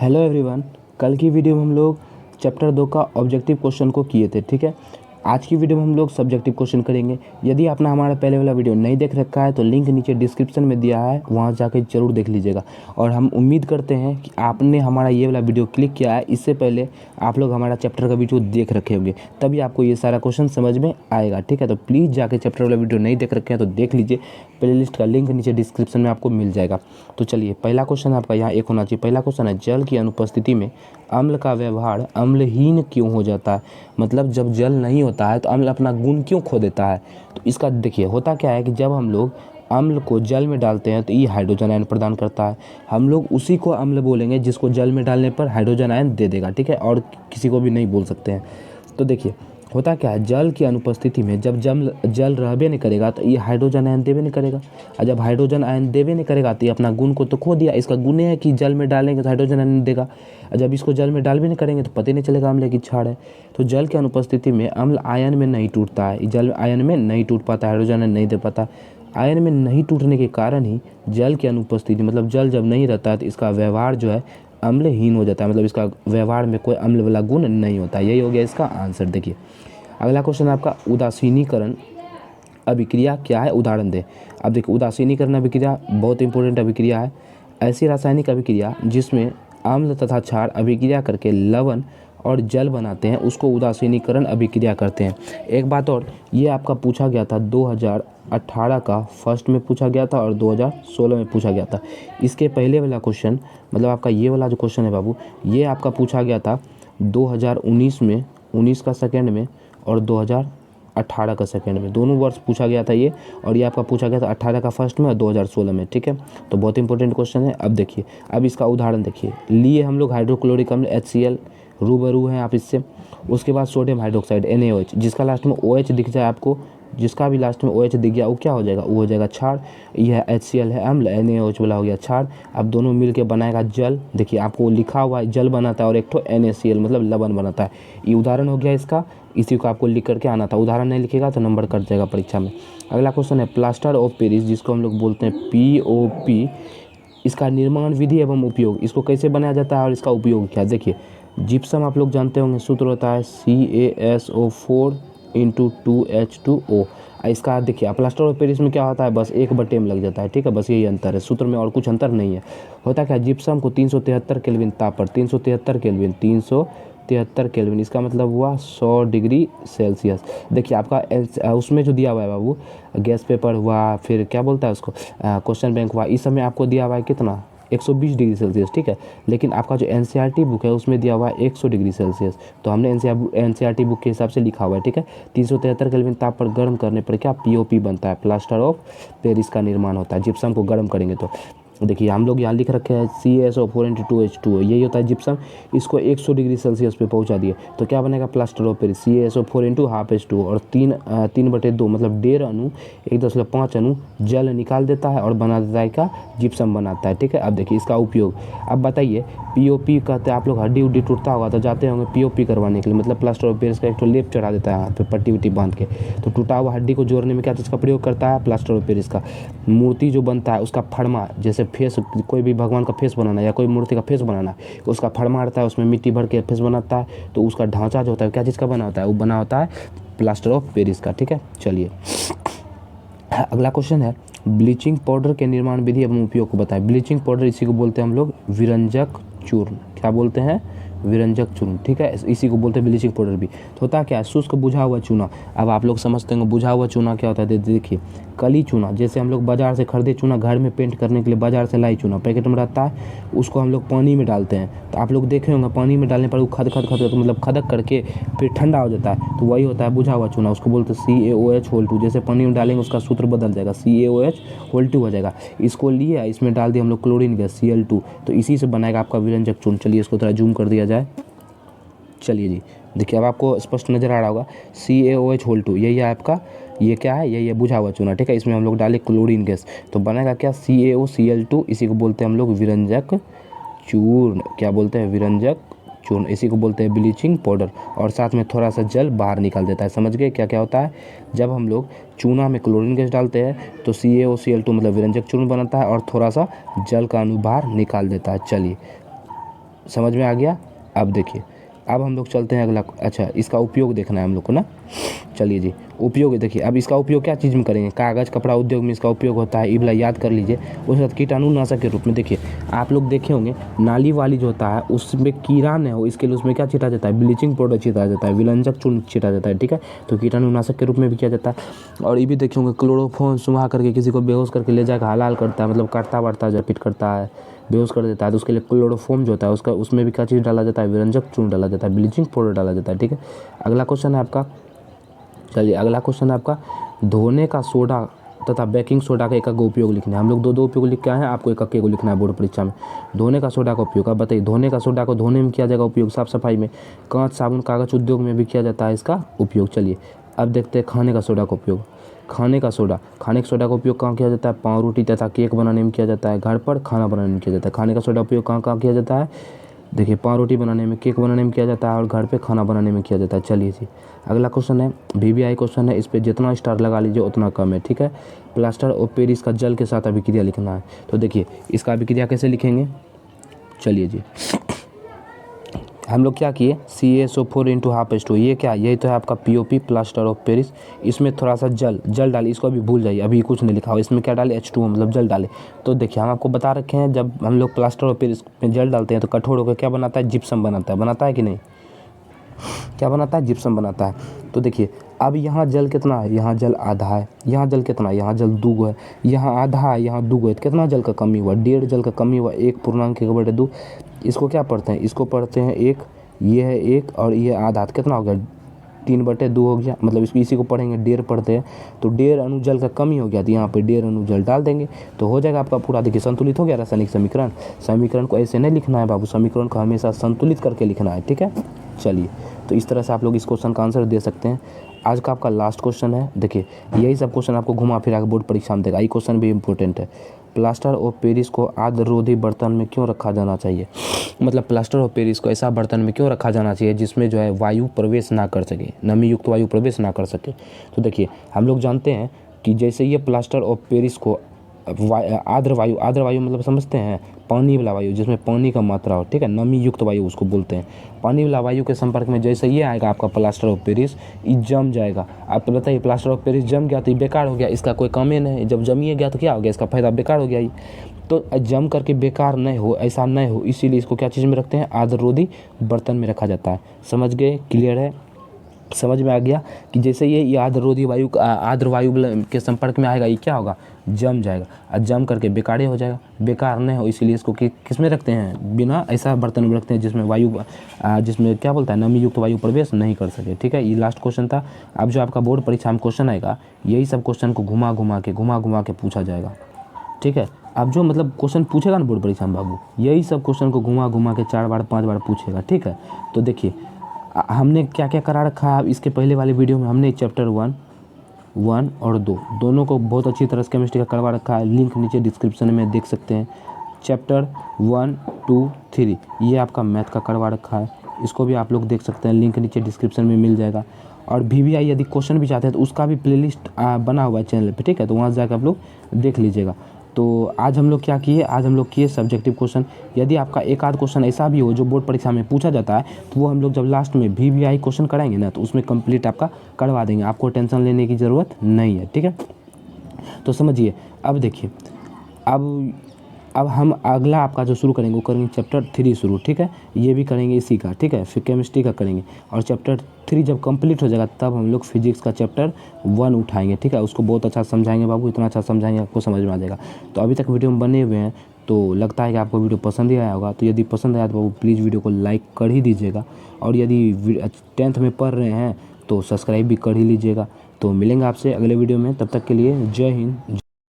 Hello everyone. कल की video में हम लोग चैप्टर 2 का ऑब्जेक्टिव क्वेश्चन को किए थे, ठीक है। आज की वीडियो में हम लोग सब्जेक्टिव क्वेश्चन करेंगे। यदि आपने हमारा पहले वाला वीडियो नहीं देख रखा है तो लिंक नीचे डिस्क्रिप्शन में दिया है, वहाँ जाकर ज़रूर देख लीजिएगा। और हम उम्मीद करते हैं कि आपने हमारा ये वाला वीडियो क्लिक किया है, इससे पहले आप लोग हमारा चैप्टर का वीडियो देख रखे होंगे, तभी आपको ये सारा क्वेश्चन समझ में आएगा, ठीक है। तो प्लीज़ जाके चैप्टर वाला वीडियो नहीं देख रखे हैं तो देख लीजिए, प्लेलिस्ट का लिंक नीचे डिस्क्रिप्शन में आपको मिल जाएगा। तो चलिए, पहला क्वेश्चन आपका यहाँ एक होना चाहिए। पहला क्वेश्चन है, जल की अनुपस्थिति में अम्ल का व्यवहार अम्लहीन क्यों हो जाता है। मतलब जब जल नहीं होता है तो अम्ल अपना गुण क्यों खो देता है। तो इसका देखिए, होता क्या है कि जब हम लोग अम्ल को जल में डालते हैं तो ये हाइड्रोजन आयन प्रदान करता है। हम लोग उसी को अम्ल बोलेंगे जिसको जल में डालने पर हाइड्रोजन आयन दे देगा, ठीक है, और किसी को भी नहीं बोल सकते हैं। तो देखिए, होता क्या है, जल की अनुपस्थिति में जब जल रहबे नहीं करेगा तो ये हाइड्रोजन आयन देवे नहीं करेगा, और जब हाइड्रोजन आयन देवे नहीं करेगा तो ये अपना गुण को तो खो दिया। इसका गुण है कि जल में डालेंगे तो हाइड्रोजन आयन देगा, और जब इसको जल में डाल भी नहीं करेंगे तो पता ही नहीं चलेगा अम्ल की क्षार है। तो जल की अनुपस्थिति में अम्ल आयन में नहीं टूटता है, जल आयन में नहीं टूट पाता, हाइड्रोजन आयन नहीं दे पाता। आयन में नहीं टूटने के कारण ही जल की अनुपस्थिति, मतलब जल जब नहीं रहता है तो इसका व्यवहार जो है अम्लहीन हो जाता है, मतलब इसका व्यवहार में कोई अम्ल वाला गुण नहीं होता। यही हो गया इसका आंसर। देखिए, अगला क्वेश्चन आपका, उदासीनीकरण अभिक्रिया क्या है, उदाहरण दे। अब देखिए, उदासीनीकरण अभिक्रिया बहुत इंपॉर्टेंट अभिक्रिया है। ऐसी रासायनिक अभिक्रिया जिसमें अम्ल तथा क्षार अभिक्रिया करके लवण और जल बनाते हैं उसको उदासीनीकरण अभिक्रिया करते हैं। एक बात और, ये आपका पूछा गया था 2018 का फर्स्ट में पूछा गया था और 2016 में पूछा गया था। इसके पहले वाला क्वेश्चन, मतलब आपका ये वाला जो क्वेश्चन है बाबू, ये आपका पूछा गया था 2019 में, 19 का सेकेंड में, और 2018 का सेकेंड में, दोनों वर्ष पूछा गया था ये। और ये आपका पूछा गया था 18 का फर्स्ट में और 2016 में, ठीक है। तो बहुत इंपॉर्टेंट क्वेश्चन है। अब देखिए, अब इसका उदाहरण देखिए, लिए हम लोग हाइड्रोक्लोरिक अम्ल HCl, रूबरू हैं आप इससे। उसके बाद सोडियम हाइड्रोक्साइड NaOH, जिसका लास्ट में OH दिख जाए आपको, जिसका भी लास्ट में OH दिख गया वो क्या हो जाएगा, वो हो जाएगा क्षार। यह HCl है अम्ल, NaOH वाला हो गया क्षार। अब दोनों मिलके बनाएगा जल। देखिए, आपको लिखा हुआ है जल बनाता है और एक ठो NaCl मतलब लवण बनाता है। ये उदाहरण हो गया इसका, इसी को आपको लिख करके आना था। उदाहरण नहीं लिखेगा तो नंबर कट जाएगा परीक्षा में। अगला क्वेश्चन है, प्लास्टर ऑफ पेरिस, जिसको हम लोग बोलते हैं POP, इसका निर्माण विधि एवं उपयोग, इसको कैसे बनाया जाता है और इसका उपयोग क्या है। देखिए, जिप्सम आप लोग जानते होंगे, सूत्र होता है CaSO4 × 2H2O। इसका देखिए, प्लास्टर ऑफ पेरिस में क्या होता है, बस 1/m लग जाता है, ठीक है, बस यही अंतर है सूत्र में, और कुछ अंतर नहीं है। होता क्या है, जिप्सम को 373 केल्विन ताप पर, 373 केल्विन, 373 केल्विन, इसका मतलब हुआ 100 डिग्री सेल्सियस। देखिए, आपका उसमें जो दिया हुआ है बाबू, गैस पेपर हुआ, फिर क्या बोलता है उसको, क्वेश्चन बैंक हुआ, इस समय आपको दिया हुआ है कितना, 120 डिग्री सेल्सियस, ठीक है। लेकिन आपका जो NCERT बुक है उसमें दिया हुआ है 100 डिग्री सेल्सियस। तो हमने NCERT बुक के हिसाब से लिखा हुआ है, ठीक है। 373 केल्विन ताप पर गर्म करने पर क्या POP बनता है, प्लास्टर ऑफ पेरिस का निर्माण होता है। जिप्सम को गर्म करेंगे तो देखिए, हम लोग यहाँ लिख रखे हैं CaSO4 × 2H2O, यही होता है जिप्सम। इसको 100 डिग्री सेल्सियस पे पहुँचा दिए तो क्या बनेगा, प्लास्टर ऑफ पेरिस, CaSO4 × ½ और 3/2 मतलब 1.5 अणु, 1.5 अणु जल निकाल देता है और बना देता है क्या, जिप्सम बनाता है, ठीक है। अब देखिए इसका उपयोग, अब बताइए, POP कहते हैं, आप लोग हड्डी उड्डी टूटता होगा तो जाते होंगे POP करवाने के लिए, मतलब प्लास्टर ऑफ पेरिस का एक तो लेप चढ़ा देता है यहाँ पे पट्टी वट्टी बांध के। तो टूटा हुआ हड्डी को जोड़ने में क्या चीज़ का प्रयोग करता है, प्लास्टर ऑफ पेरिस का। मूर्ति जो बनता है उसका फड़मा, जैसे फेस, कोई भी भगवान का फेस बनाना या कोई मूर्ति का फेस बनाना, उसका फड़मा रहता है, उसमें मिट्टी भर के फेस बनाता है, तो उसका ढांचा जो होता है क्या चीज़ का बना होता है, वो बना होता है प्लास्टर ऑफ पेरिस का, ठीक है। चलिए, अगला क्वेश्चन है, ब्लीचिंग पाउडर के निर्माण विधि एवं उपयोग को बताएं। ब्लीचिंग पाउडर, इसी को बोलते हैं हम लोग विरंजक चूर्ण, क्या बोलते हैं, विरंजक चूर्ण, ठीक है, इसी को बोलते हैं ब्लीचिंग पाउडर भी। तो होता क्या है, शुष्क बुझा हुआ चूना। अब आप लोग समझते होंगे बुझा हुआ चूना क्या होता है। देखिए, कली चूना, जैसे हम लोग बाजार से खरीदे चूना, घर में पेंट करने के लिए बाजार से लाई चूना पैकेट में रहता है, उसको हम लोग पानी में डालते हैं। तो आप लोग देखे होंगे पानी में डालने पर वो खद तो मतलब खदक करके फिर ठंडा हो जाता है, तो वही होता है बुझा हुआ चूना, उसको बोलते हैं CaOH2। जैसे पानी में डालेंगे उसका सूत्र बदल जाएगा, CaOH2 हो जाएगा। इसको लिए इसमें डाल दिए हम लोग क्लोरीन गैस Cl2, तो इसी से बनाएगा आपका विरंजक चूर्ण। चलिए इसको थोड़ा जूम कर दिया जाए। चलिए जी, देखिए अब आपको स्पष्ट नज़र आ रहा होगा, CaOH2, यही है आपका, ये क्या है, यही है बुझा हुआ चूना, ठीक है। इसमें हम लोग डाले क्लोरीन गैस तो बनेगा क्या, CaOCl2, इसी को बोलते हैं हम लोग विरंजक चूर्ण। क्या बोलते हैं, विरंजक चूर्ण, इसी को बोलते हैं ब्लीचिंग पाउडर। और साथ में थोड़ा सा जल बाहर निकाल देता है। समझ गए क्या क्या होता है, जब हम लोग चूना में क्लोरीन गैस डालते हैं तो CaOCl2 मतलब विरंजक चूर्ण बनाता है और थोड़ा सा जल का अणु बाहर निकाल देता है। चलिए, समझ में आ गया। अब देखिए, अब हम लोग चलते हैं अगला। अच्छा, इसका उपयोग देखना है हम लोग को ना। चलिए जी, उपयोग देखिए। अब इसका उपयोग क्या चीज़ में करेंगे? कागज़ कपड़ा उद्योग में इसका उपयोग होता है। इबला याद कर लीजिए। उसके बाद कीटाणुनाशक के रूप में देखिए, आप लोग देखे होंगे नाली वाली जो होता है उसमें कीड़ा न हो इसके लिए उसमें क्या छीटा जाता है? ब्लीचिंग पाउडर छीटा जाता है, विलंजक चूर्ण छीटा जाता है, ठीक है। तो कीटाणुनाशक के रूप में भी किया जाता है। और ये भी देखे होंगे क्लोरोफॉर्म सुंघा करके किसी को बेहोश करके ले जाकर हलाल करता है, मतलब काटता वाटता है, पिट करता है, बेहोश कर देता है। तो उसके लिए क्लोरोफॉर्म जो होता है उसका उसमें भी क्या चीज़ डाला जाता है? विरंजक चूर्ण डाला जाता है, ब्लीचिंग पाउडर डाला जाता है, ठीक है। अगला क्वेश्चन है आपका, चलिए अगला क्वेश्चन है आपका, धोने का सोडा तथा बेकिंग सोडा का एक उपयोग लिखना है। हम लोग दो उपयोग लिख के आए हैं, आपको एक को लिखना है बोर्ड परीक्षा में। धोने का सोडा का उपयोग, अब बताइए धोने का सोडा को धोने में किया जाएगा उपयोग, साफ सफाई में, कांच साबुन कागज उद्योग में भी किया जाता है इसका उपयोग। चलिए अब देखते हैं खाने का सोडा का उपयोग। खाने का सोडा का उपयोग कहाँ किया जाता है? पाव रोटी तथा केक बनाने में किया जाता है, घर पर खाना बनाने में किया जाता है। खाने का सोडा उपयोग कहाँ कहाँ किया जाता है? देखिए, पाव रोटी बनाने में, केक बनाने में किया जाता है और घर पे खाना बनाने में किया जाता है। चलिए जी, अगला क्वेश्चन है VVI क्वेश्चन है, इस पर जितना स्टार लगा लीजिए उतना कम है, ठीक है। प्लास्टर ऑफ पेरिस का जल के साथ अभिक्रिया लिखना है। तो देखिए इसका अभिक्रिया कैसे लिखेंगे? चलिए जी, हम लोग क्या किए, CaSO4 × ½ ये क्या, यही तो है आपका POP प्लास्टर ऑफ पेरिस। इसमें थोड़ा सा जल डाले, इसको अभी भूल जाइए, अभी कुछ नहीं लिखा हो। इसमें क्या डाले? H2O, मतलब जल डाले। तो देखिए हम आपको बता रखे हैं, जब हम लोग प्लास्टर ऑफ पेरिस में जल डालते हैं तो कठोर होकर क्या बनाता है? जिप्सम बनाता है कि नहीं? क्या बनाता है? जिप्सम बनाता है। तो देखिए अब यहाँ जल कितना है? यहाँ जल आधा है। यहाँ जल कितना है? यहाँ जल 2 है। यहाँ आधा है, यहाँ 2 है। कितना जल का कमी हुआ? 1.5 जल का कमी हुआ। 1.1/2। इसको क्या पढ़ते हैं? इसको पढ़ते हैं 1, ये है 1 और ये आधा, कितना हो गया? 3/2 हो गया। मतलब इसको इसी को पढ़ेंगे 1.5 पढ़ते हैं तो 1.5 अणु जल का कमी हो गया, तो यहाँ पे 1.5 अणु जल डाल देंगे तो हो जाएगा आपका पूरा। देखिए संतुलित हो गया रासायनिक समीकरण। समीकरण को ऐसे नहीं लिखना है बाबू, समीकरण को हमेशा संतुलित करके लिखना है, ठीक है। चलिए, तो इस तरह से आप लोग इस क्वेश्चन का आंसर दे सकते हैं। आज का आपका लास्ट क्वेश्चन है। देखिए यही सब क्वेश्चन आपको घुमा फिरा के बोर्ड परीक्षा में देगा। ये क्वेश्चन भी इंपॉर्टेंट है। प्लास्टर ऑफ पेरिस को आर्द्ररोधी बर्तन में क्यों रखा जाना चाहिए? मतलब प्लास्टर ऑफ पेरिस को ऐसा बर्तन में क्यों रखा जाना चाहिए जिसमें जो है वायु प्रवेश ना कर सके, नमी युक्त वायु प्रवेश ना कर सके। तो देखिए हम लोग जानते हैं कि जैसे ये प्लास्टर ऑफ पेरिस को आर्द्र वायु मतलब समझते हैं, पानी वाला वायु जिसमें पानी का मात्रा हो, ठीक है, नमी युक्त वायु उसको बोलते हैं। पानी वाला वायु के संपर्क में जैसे ये आएगा आपका प्लास्टर ऑफ पेरिस, ये जम जाएगा। आप बताइए प्लास्टर ऑफ पेरिस जम गया तो ये बेकार हो गया, इसका कोई काम ही नहीं। जब जमिए गया तो क्या हो गया? इसका फायदा बेकार हो गया ही। तो जम करके बेकार नहीं हो, ऐसा नहीं हो, इसीलिए इसको क्या चीज़ में रखते हैं? आर्द्ररोधी बर्तन में रखा जाता है। समझ गए? क्लियर है? समझ में आ गया कि जैसे ये आर्द्ररोधी वायु आर्द्र वायु के संपर्क में आएगा, ये क्या होगा? जम जाएगा और जम करके बेकार ही हो जाएगा। बेकार नहीं हो इसीलिए इसको किस में रखते हैं? बिना ऐसा बर्तन में रखते हैं जिसमें वायु जिसमें क्या बोलता है, नमी युक्त वायु प्रवेश नहीं कर सके, ठीक है। ये लास्ट क्वेश्चन था। अब जो आपका बोर्ड परीक्षा में क्वेश्चन आएगा, यही सब क्वेश्चन को घुमा घुमा के पूछा जाएगा, ठीक है। अब जो मतलब क्वेश्चन पूछेगा ना बोर्ड परीक्षा में बाबू, यही सब क्वेश्चन को घुमा के 4 बार 5 बार पूछेगा, ठीक है। तो देखिए हमने क्या क्या करा रखा है। इसके पहले वाले वीडियो में हमने चैप्टर 1 और 2 दोनों को बहुत अच्छी तरह से केमिस्ट्री का करवा रखा है। लिंक नीचे डिस्क्रिप्शन में देख सकते हैं। चैप्टर 1, 2, 3 ये आपका मैथ का करवा रखा है, इसको भी आप लोग देख सकते हैं। लिंक नीचे डिस्क्रिप्शन में मिल जाएगा। और VVI यदि क्वेश्चन भी चाहते हैं तो उसका भी प्लेलिस्ट बना हुआ है चैनल पे, ठीक है। तो वहाँ से जाकर आप लोग देख लीजिएगा। तो आज हम लोग क्या किए? आज हम लोग किए सब्जेक्टिव क्वेश्चन। यदि आपका एक आध क्वेश्चन ऐसा भी हो जो बोर्ड परीक्षा में पूछा जाता है तो वो हम लोग जब लास्ट में VVI क्वेश्चन कराएंगे ना तो उसमें कंप्लीट आपका करवा देंगे, आपको टेंशन लेने की ज़रूरत नहीं है, ठीक है। तो समझिए, अब देखिए अब हम अगला आपका जो शुरू करेंगे वो करेंगे चैप्टर 3 शुरू, ठीक है। ये भी करेंगे इसी का, ठीक है। फिर केमिस्ट्री का करेंगे और चैप्टर 3 जब कंप्लीट हो जाएगा तब हम लोग फिजिक्स का चैप्टर 1 उठाएंगे, ठीक है। उसको बहुत अच्छा समझाएंगे बाबू, इतना अच्छा समझाएंगे आपको समझ में आ जाएगा। तो अभी तक वीडियो में बने हुए हैं तो लगता है कि आपको वीडियो पसंद ही आया होगा। तो यदि पसंद आया तो बाबू प्लीज़ वीडियो को लाइक कर ही दीजिएगा और यदि 10th में पढ़ रहे हैं तो सब्सक्राइब भी कर ही लीजिएगा। तो मिलेंगे आपसे अगले वीडियो में, तब तक के लिए जय हिंद।